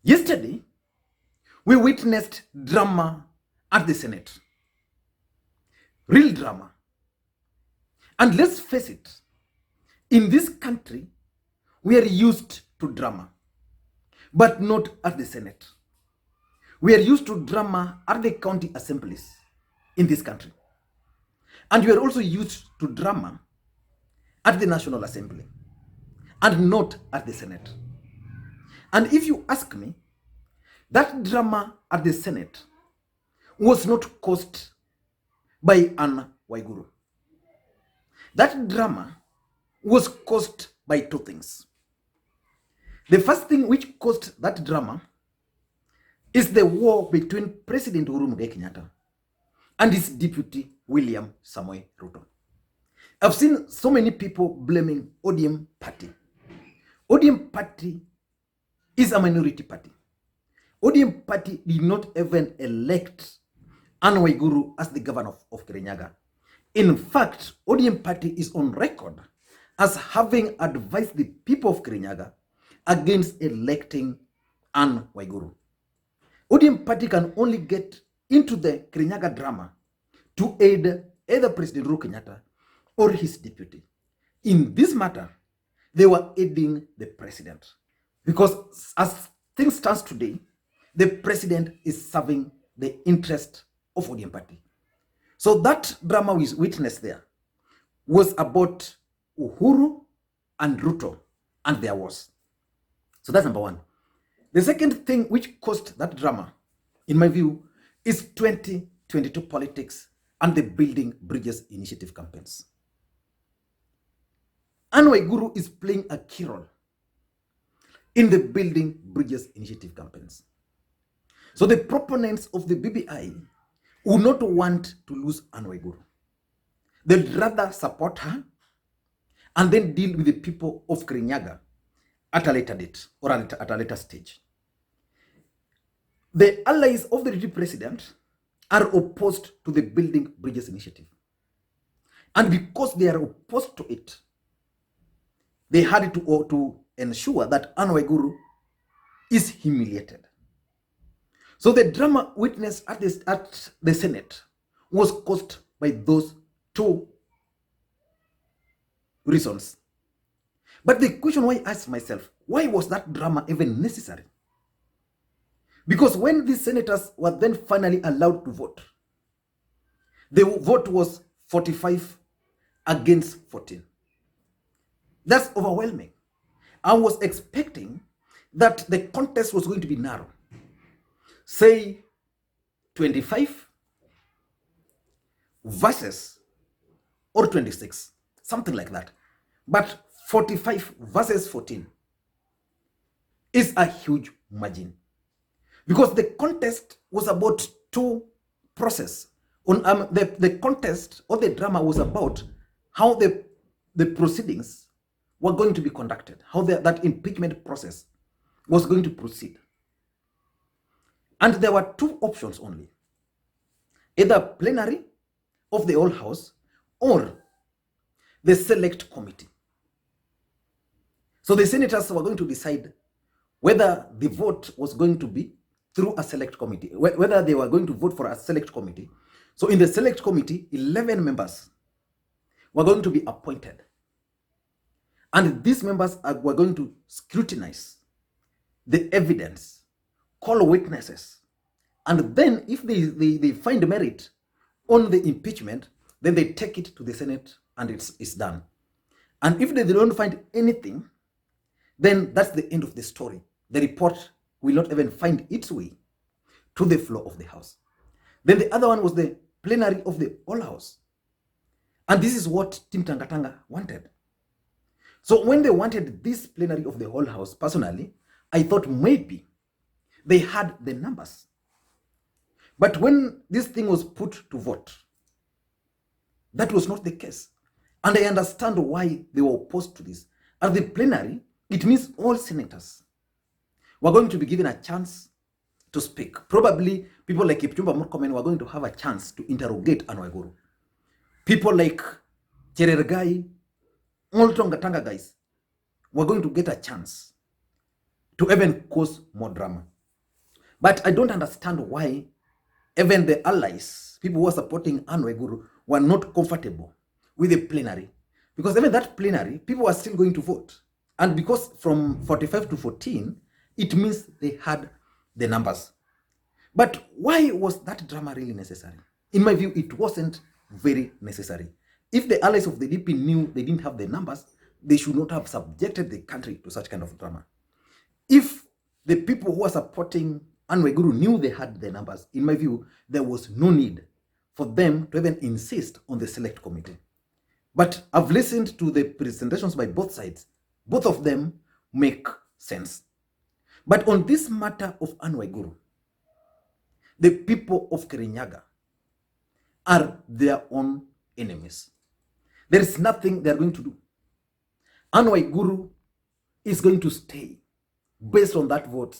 Yesterday, we witnessed drama at the Senate. Real drama. And let's face it, in this country, we are used to drama, but not at the Senate. We are used to drama at the county assemblies in this country. And we are also used to drama at the National Assembly and not at the Senate. And if you ask me, that drama at the Senate was not caused by an Waiguru. That drama was caused by two things. The first thing which caused that drama is the war between President Uhuru Kenyatta and his deputy William Samoei Ruto. I've seen so many people blaming ODM party. ODM party is a minority party. ODM party did not even elect Anne Waiguru as the governor of Kirinyaga. In fact, ODM party is on record as having advised the people of Kirinyaga against electing Anne Waiguru. ODM party can only get into the Kirinyaga drama to aid either President Uhuru Kenyatta or his deputy. In this matter, they were aiding the president. Because as things stand today, the president is serving the interest of ODM party. So that drama we witnessed there was about Uhuru and Ruto and their wars. So that's number one. The second thing which caused that drama, in my view, is 2022 politics and the Building Bridges Initiative campaigns. Anne Waiguru is playing a key role in the Building Bridges Initiative campaigns. So the proponents of the BBI would not want to lose Anne Waiguru. They'd rather support her and then deal with the people of Kirinyaga at a later date or at a later stage. The allies of the deputy president are opposed to the Building Bridges Initiative. And because they are opposed to it, they had to ensure that Anne Waiguru is humiliated. So the drama witnessed at the Senate was caused by those two reasons. But the question why I asked myself, why was that drama even necessary? Because when the senators were then finally allowed to vote, the vote was 45 against 14. That's overwhelming. I was expecting that the contest was going to be narrow. Say 25 versus or 26, something like that. But 45 versus 14 is a huge margin. Because the contest was about two processes. The contest or the drama was about how the proceedings were going to be conducted, how that impeachment process was going to proceed. And there were two options only. Either plenary of the whole house or the select committee. So the senators were going to decide whether the vote was going to be through a select committee, whether they were going to vote for a select committee. So in the select committee, 11 members were going to be appointed. And these members were going to scrutinize the evidence, call witnesses, and then if they find merit on the impeachment, then they take it to the Senate and it's done. And if they don't find anything, then that's the end of the story. The report will not even find its way to the floor of the House. Then the other one was the plenary of the whole House. And this is what Team Tangatanga wanted. So when they wanted this plenary of the whole House, personally, I thought maybe they had the numbers. But when this thing was put to vote, that was not the case. And I understand why they were opposed to this. At the plenary, it means all senators were going to be given a chance to speak. Probably people like Kipchumba Murkomen were going to have a chance to interrogate Anne Waiguru. People like Cherergai, all Tongatanga guys were going to get a chance to even cause more drama. But I don't understand why even the allies, people who are supporting Anne Waiguru, were not comfortable with the plenary. Because even that plenary, people are still going to vote. And because from 45 to 14, it means they had the numbers. But why was that drama really necessary? In my view, it wasn't very necessary. If the allies of the DP knew they didn't have the numbers, they should not have subjected the country to such kind of drama. If the people who are supporting Anne Waiguru knew they had the numbers, in my view, there was no need for them to even insist on the select committee. But I've listened to the presentations by both sides. Both of them make sense. But on this matter of Anne Waiguru, the people of Kirinyaga are their own enemies. There is nothing they are going to do. Anne Waiguru is going to stay based on that vote,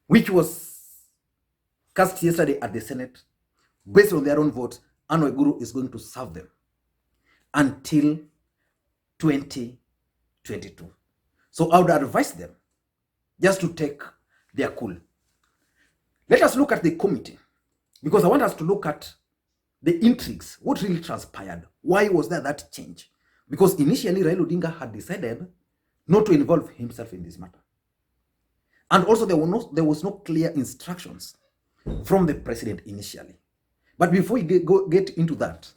which was cast yesterday at the Senate. Based on their own vote, Anne Waiguru is going to serve them until 2022. So I would advise them just to take their cool. Let us look at the committee, because I want us to look at the intrigues, what really transpired. Why was there that change? Because initially Raila Odinga had decided not to involve himself in this matter. And also there was no clear instructions from the president initially. But before we get into that,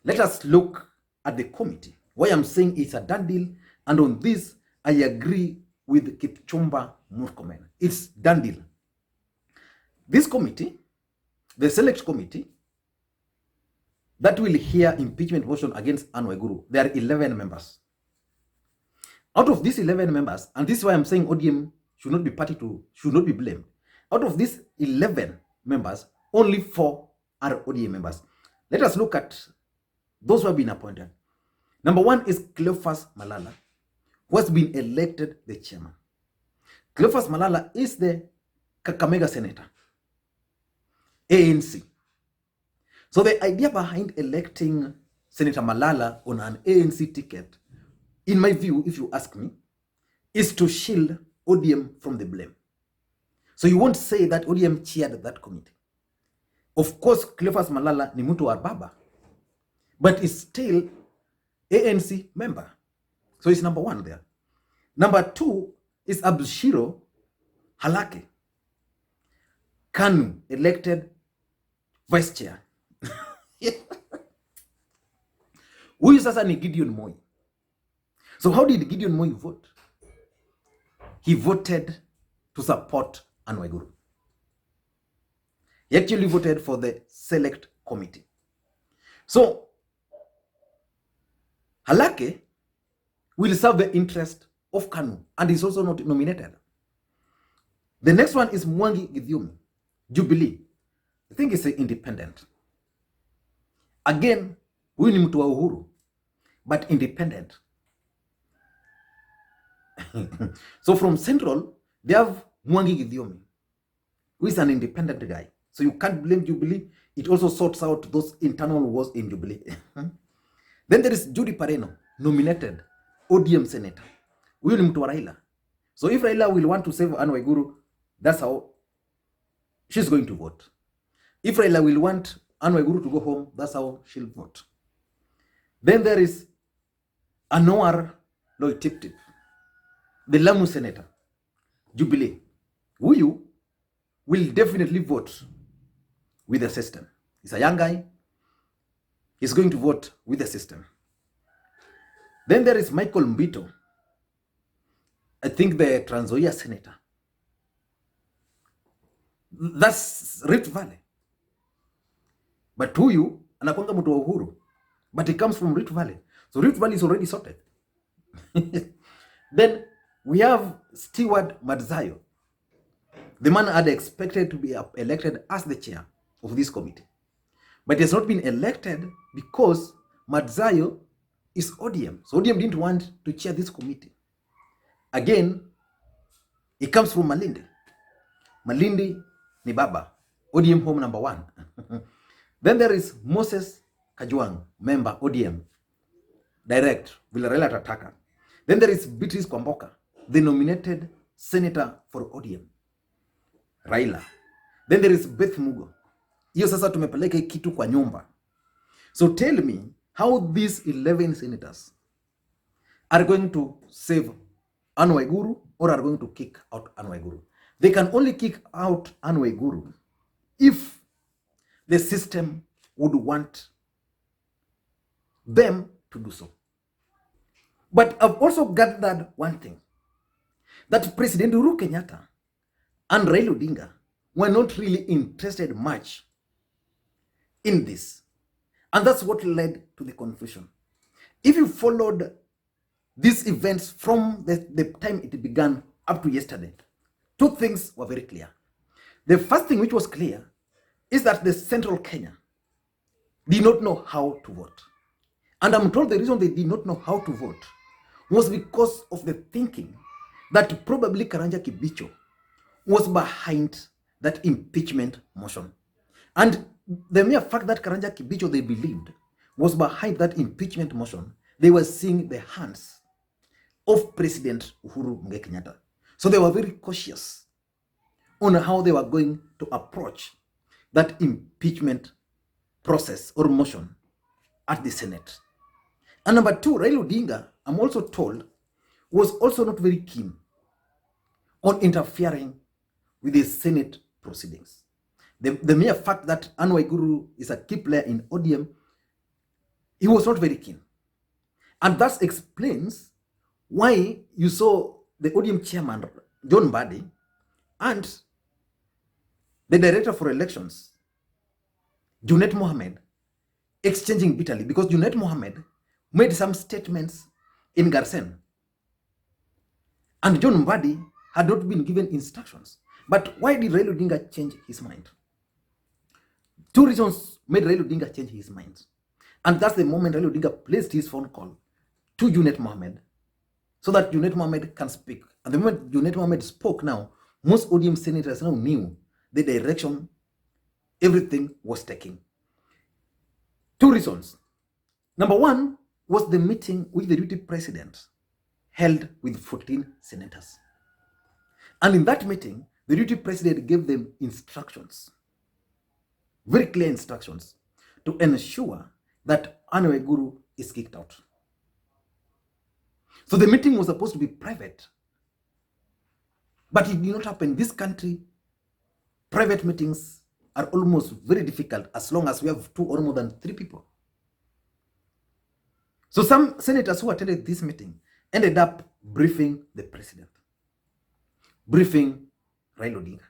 let us look at the committee. Why I'm saying it's a done deal, and on this I agree with Kipchumba Murkomen. It's done deal. This committee, the select committee, that will hear impeachment motion against Anne Waiguru, there are 11 members. Out of these 11 members, and this is why I'm saying ODM should not be blamed. Out of these 11 members, only 4 are ODM members. Let us look at those who have been appointed. Number 1 is Cleophas Malala, who has been elected the chairman. Cleophas Malala is the Kakamega senator, ANC. So the idea behind electing Senator Malala on an ANC ticket, in my view, if you ask me, is to shield ODM from the blame. So you won't say that ODM chaired that committee. Of course, Cleophas Malala ni mtu wa baba, but is still ANC member. So it's number 1 there. Number 2 is Abdushiro Halake, KANU elected vice chair. Huyu sasa ni Gideon Moi. So how did Gideon Moi vote? He voted to support Anne Waiguru. He actually voted for the select committee. So Halake will serve the interest of KANU and is also not nominated. The next one is Mwangi Githumi, Jubilee. I think it's independent. Again, huyu ni mtu wa Uhuru, but independent. So from Central, they have Mwangi Githumi, who is an independent guy. So you can't blame Jubilee. It also sorts out those internal wars in Jubilee. Then there is Judy Pareno, nominated ODM senator. Huyu ni mtu wa Raila. So if Raila will want to save Anne Waiguru, that's how she's going to vote. If Raila will want Anne Waiguru to go home, that's how she'll vote. Then there is Anwar Loitiptip, the Lamu senator, Jubilee. Huyu will definitely vote with the system. He's a young guy. He's going to vote with the system. Then there is Michael Mbito, I think the Trans Nzoia senator. That's Rift Valley. But huyu anakwanga mtu wa Uhuru, but he comes from Rift Valley. So Rift Valley is already sorted. Then we have Stewart Madzayo. The man had expected to be elected as the chair of this committee, but he has not been elected because Madzayo is ODM. So ODM didn't want to chair this committee. Again, he comes from Malindi. Malindi ni baba. ODM home number 1. Then there is Moses Kajwang, member ODM, direct, Villarreal Tataka. Then there is Beatrice Kwamboka, the nominated senator for ODM. Raila. Then there is Beth Mugo. Hiyo sasa tumepeleka kitu kwa nyumba. So tell me how these 11 senators are going to save Anne Waiguru or are going to kick out Anne Waiguru. They can only kick out Anne Waiguru if the system would want them to do so. But I've also gathered one thing, that President Uhuru Kenyatta and Raila Odinga were not really interested much in this. And that's what led to the confusion. If you followed these events from the time it began up to yesterday, two things were very clear. The first thing which was clear is that the central Kenya did not know how to vote. And I'm told the reason they did not know how to vote was because of the thinking that probably Karanja Kibicho was behind that impeachment motion. And the mere fact that Karanja Kibicho, they believed, was behind that impeachment motion, they were seeing the hands of President Uhuru Kenyatta. So they were very cautious on how they were going to approach that impeachment process or motion at the Senate. And number two, Raila Odinga, I'm also told, was also not very keen on interfering with the Senate proceedings. The mere fact that Anne Waiguru is a key player in ODM, he was not very keen. And that explains why you saw the ODM chairman, John Mbadi, and the director for elections, Junet Mohammed, exchanging bitterly, because Junet Mohammed made some statements in Garsen. And John Mbadi had not been given instructions. But why did Raila Odinga change his mind? Two reasons made Raila Odinga change his mind. And that's the moment Raila Odinga placed his phone call to Junet Mohammed so that Junet Mohammed can speak. And the moment Junet Mohammed spoke now, most ODM senators now knew the direction everything was taking. Two reasons. Number one was the meeting which the deputy president held with 14 senators. And in that meeting, the deputy president gave them instructions, very clear instructions, to ensure that Anne Waiguru is kicked out. So the meeting was supposed to be private, but it did not happen. This country, private meetings are almost very difficult as long as we have 2 or more than 3 people. So some senators who attended this meeting ended up briefing the president, briefing Raila Odinga.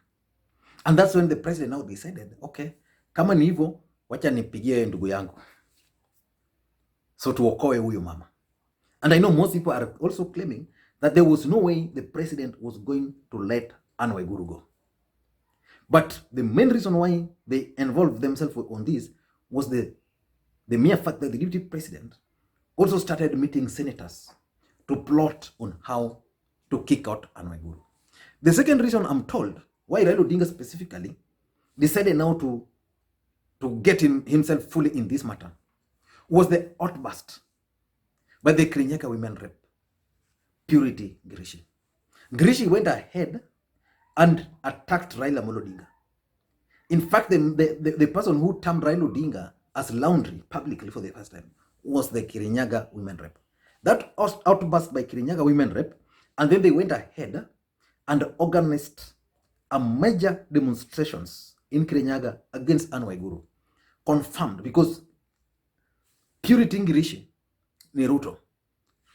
And that's when the president now decided, okay, kama ni hivyo, wacha nipigie ndugu yangu, so tuokoe huyo mama. And I know most people are also claiming that there was no way the president was going to let Anne Waiguru go. But the main reason why they involved themselves on this was the mere fact that the deputy president also started meeting senators to plot on how to kick out Anne Waiguru. The second reason I'm told why Raila Odinga specifically decided now to get himself fully in this matter was the outburst by the Kenyatta women rep, Purity Ngirishi. Ngirishi went ahead and attacked Raila Odinga. In fact, the person who termed Raila Odinga as laundry publicly for the first time was the Kirinyaga women rep. That outburst by Kirinyaga women rep, and then they went ahead and organized a major demonstrations in Kirinyaga against Anne Waiguru, confirmed, because Purity Ngirishi ni Ruto.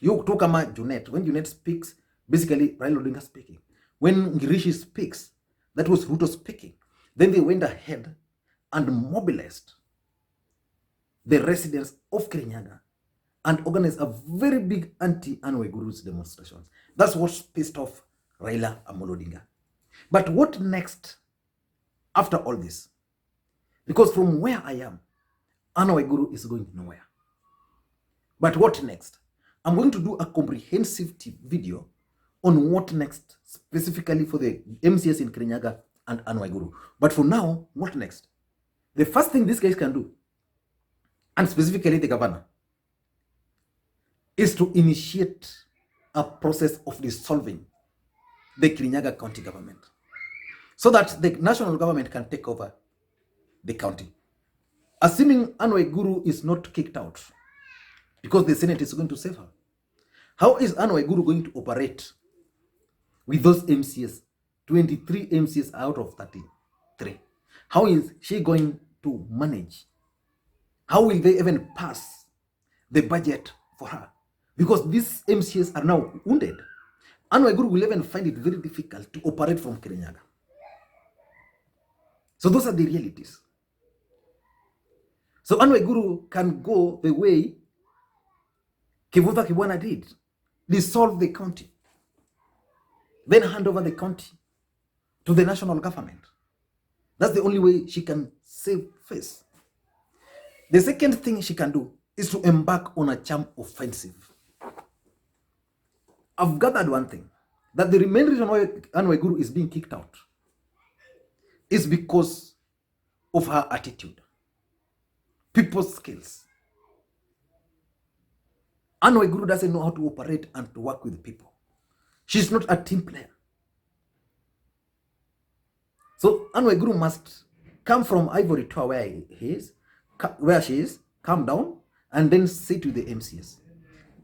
You talk about Junet. When Junet speaks, basically Raila Odinga speaking. When Ngirishi speaks, that was Ruto speaking. Then they went ahead and mobilized the residents of Kirinyaga and organized a very big anti-Anne Waiguru's demonstrations. That's what pissed off Raila Odinga. But what next after all this? Because from where I am, Anne Waiguru is going nowhere. But what next? I'm going to do a comprehensive video on what next, specifically for the MCS in Kirinyaga and Anne Waiguru. But for now, what next? The first thing these guys can do, and specifically the governor, is to initiate a process of dissolving the Kirinyaga county government. so that the national government can take over the county. Assuming Anne Waiguru is not kicked out, because the Senate is going to save her. How is Anne Waiguru going to operate with those MCs, 23 MCs out of 33? How is she going to manage? How will they even pass the budget for her? Because these MCs are now wounded. Anne Waiguru will even find it very difficult to operate from Kirinyaga. So those are the realities. So Anne Waiguru can go the way Kivutha Kibwana did, dissolve the county, then hand over the county to the national government. That's the only way she can save face. The second thing she can do is to embark on a charm offensive. I've gathered one thing, that the main reason why Anne Waiguru is being kicked out is because of her attitude, people's skills. Anne Waiguru doesn't know how to operate and to work with people. She's not a team player. So Anne Waiguru must come from Ivory Tower where she is, calm down, and then sit with the MCs.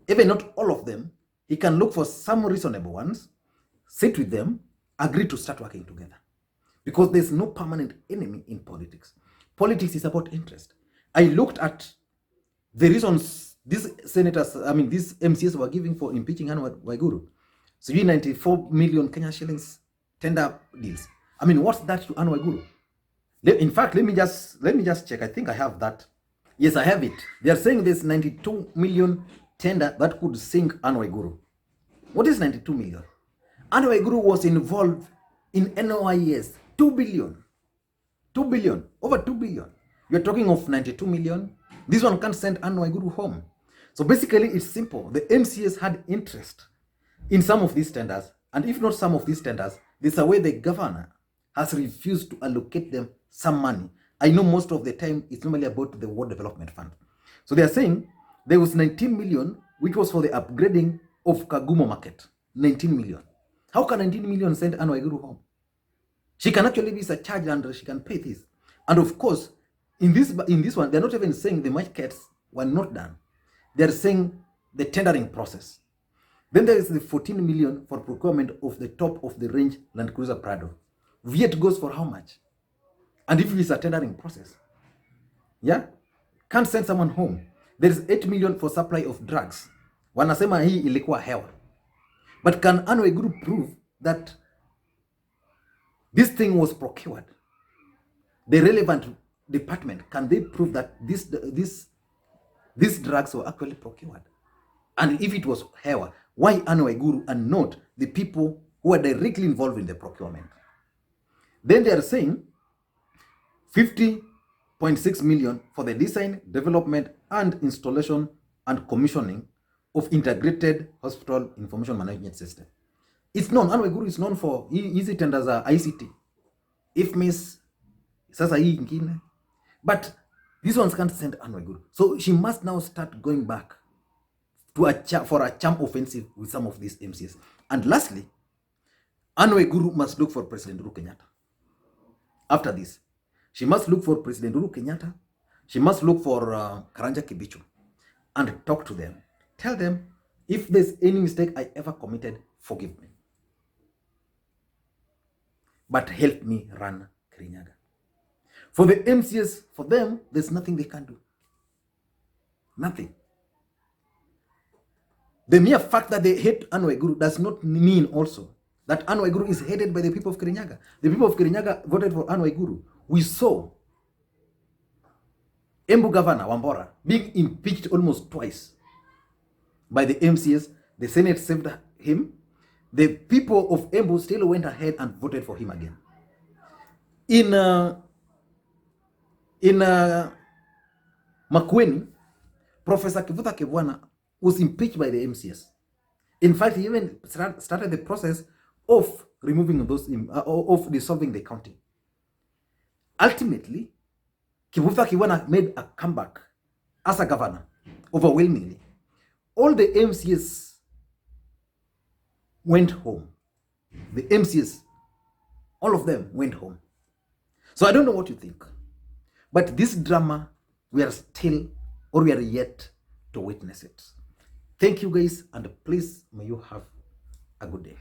Even not all of them, he can look for some reasonable ones, sit with them, agree to start working together. Because there's no permanent enemy in politics. Politics is about interest. I looked at the reasons these senators, these MCs were giving for impeaching Anne Waiguru. So 94 million Kenya shillings tender deals. What's that to Anne Waiguru? In fact, let me just check. I think I have that. Yes, I have it. They are saying there's 92 million tender that could sink Anne Waiguru. What is 92 million? Anne Waiguru was involved in NOIS, 2 billion. 2 billion, over 2 billion. You're talking of 92 million. This one can't send Anne Waiguru home. So basically, it's simple. The MCS had interest in some of these tenders. And if not some of these tenders, there's a way the governor has refused to allocate them some money. I know most of the time it's normally about the World Development Fund. So they are saying there was 19 million, which was for the upgrading of Kagumo market. 19 million. How can 19 million send Anne Waiguru home? She can actually be surcharged and she can pay this. And of course, in this one, they're not even saying the markets were not done. They're saying the tendering process. Then there is the 14 million for procurement of the top of the range Land Cruiser Prado. Viet goes for how much? And if it's a tendering process, yeah, can't send someone home. There is 8 million for supply of drugs. Wanasema hii ilikuwa hewa. But can Anne Waiguru prove that this thing was procured? The relevant department, can they prove that these drugs were actually procured? And if it was hewa, why Anne Waiguru and not the people who are directly involved in the procurement? Then they are saying 50.6 million for the design, development, and installation and commissioning of integrated hospital information management system. It's known, Anne Waiguru is known for easy tenders are ICT. If miss, sasa hii ingine. But these ones can't send Anne Waiguru. So she must now start going back to for a charm offensive with some of these MCs. And lastly, Anne Waiguru must look for President Uhuru Kenyatta. After this, she must look for President Uhuru Kenyatta. She must look for Karanja Kibichu and talk to them. Tell them, if there's any mistake I ever committed, forgive me. But help me run Kirinyaga. For the MCS, for them, there's nothing they can do. Nothing. The mere fact that they hate Anne Waiguru does not mean also that Anne Waiguru is hated by the people of Kirinyaga. The people of Kirinyaga voted for Anne Waiguru. We saw Embu Governor Wambora being impeached almost twice by the MCS. The Senate saved him. The people of Embu still went ahead and voted for him again. In Makwiny, Professor Kivutha Kibwana was impeached by the MCS. In fact, he even started the process of removing those, of dissolving the county. Ultimately, Kivutha Kibwana made a comeback as a governor, overwhelmingly. All the MCS went home. The MCS All of them went home. So I don't know what you think, but this drama, we are still, or we are yet to witness it. Thank you guys, and please may you have a good day.